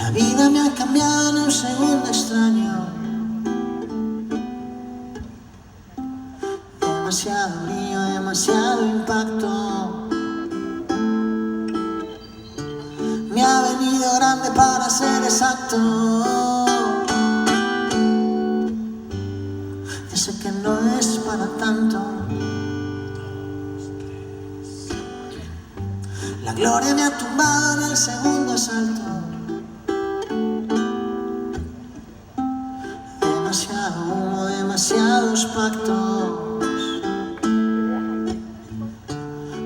La vida me ha cambiado en un segundo extraño. Demasiado brillo, demasiado impacto. Me ha venido grande para ser exacto. Ya sé que no es para tanto. La gloria me ha tumbado en el segundo asalto. Demasiado humo, demasiados pactos.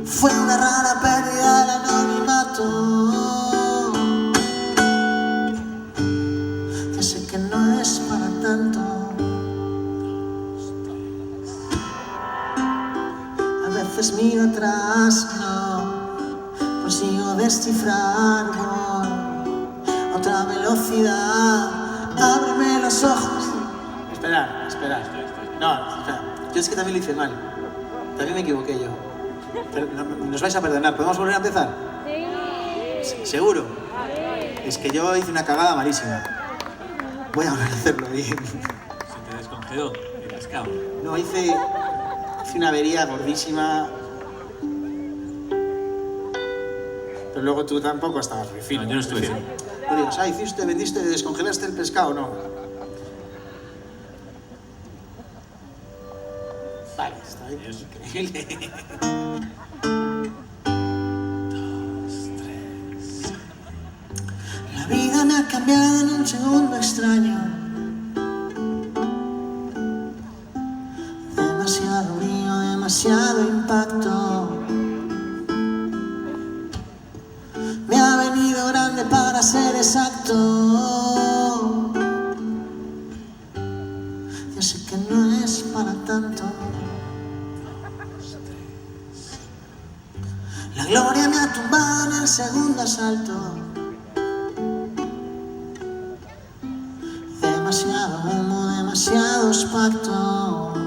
Fue una rara pérdida el anonimato. Ya sé que no es para tanto. A veces miro atrás, no consigo descifrar, voy a otra velocidad. Ábreme los ojos. Esperar. No, espera. Yo es que también lo hice mal. También me equivoqué yo. Pero nos vais a perdonar. ¿Podemos volver a empezar? Sí. ¿Seguro? Sí. Es que yo hice una cagada malísima. Voy a volver a hacerlo bien. Se te descongeló el pescado. No, hice una avería gordísima. Pero luego tú tampoco estabas muy fino. No, yo no estuve fino. No digo, vendiste, descongelaste el pescado, ¿no? Vale, está bien. Es increíble. 2, 3. La vida me ha cambiado en un segundo extraño. Demasiado brillo, demasiado impacto. Me ha venido grande para ser exacto. Ya sé que no es para tanto. La gloria me ha tumbado en el segundo asalto. Demasiado humo, demasiados pactos.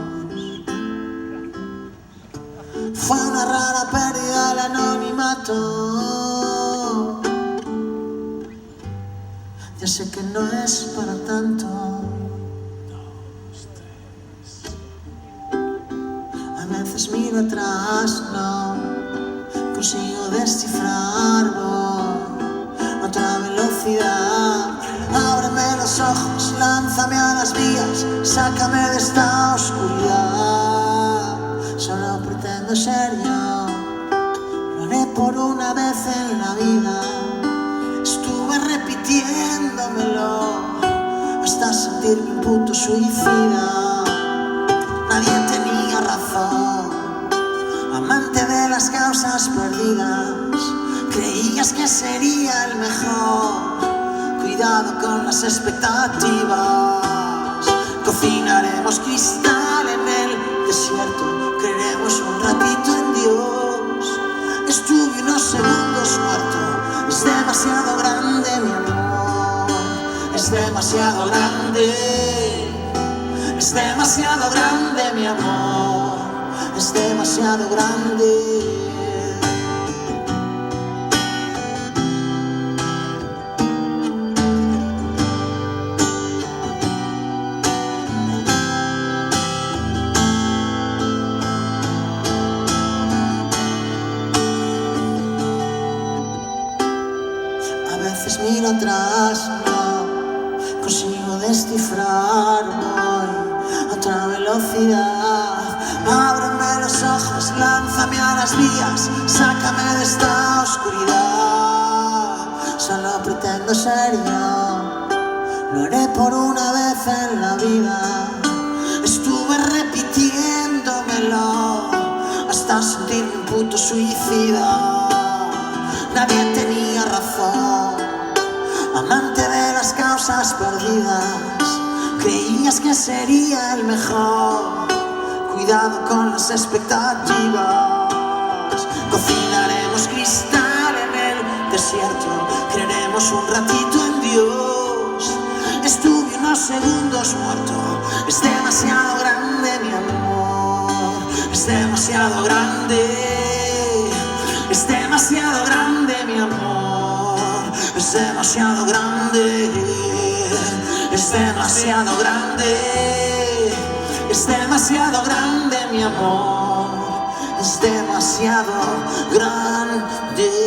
Fue una rara pérdida el anonimato. Ya sé que no es para tanto. 2, 3. A veces miro atrás, no consigo descifrar, voy a otra velocidad. Ábreme los ojos, lánzame a las vías, sácame de esta oscuridad. Solo pretendo ser yo, lo haré por una vez en la vida. Estuve repitiéndomelo hasta sentirme un puto suicida. Nadie tenía razón, amante de las causas perdidas. Creías que sería el mejor, cuidado con las expectativas. Cocinaremos cristal en el desierto, creeremos un ratito en Dios. Estuve unos segundos muerto, es demasiado grande mi amor. Es demasiado grande, es demasiado grande mi amor. Es demasiado grande. A veces miro atrás, no consigo descifrar, voy a otra velocidad. Ábreme los ojos, lánzame a las vías, sácame de esta oscuridad. Solo pretendo ser yo, lo haré por una vez en la vida. Estuve repitiéndomelo hasta sentirme un puto suicida. Nadie tenía razón, amante de las causas perdidas. Creías que sería el mejor, cuidado con las expectativas. Cocinaremos cristal en el desierto, creeremos un ratito en Dios. Estuve unos segundos muerto, es demasiado grande mi amor. Es demasiado grande, es demasiado grande mi amor. Es es demasiado grande, es demasiado grande, es demasiado grande mi amor, es demasiado grande.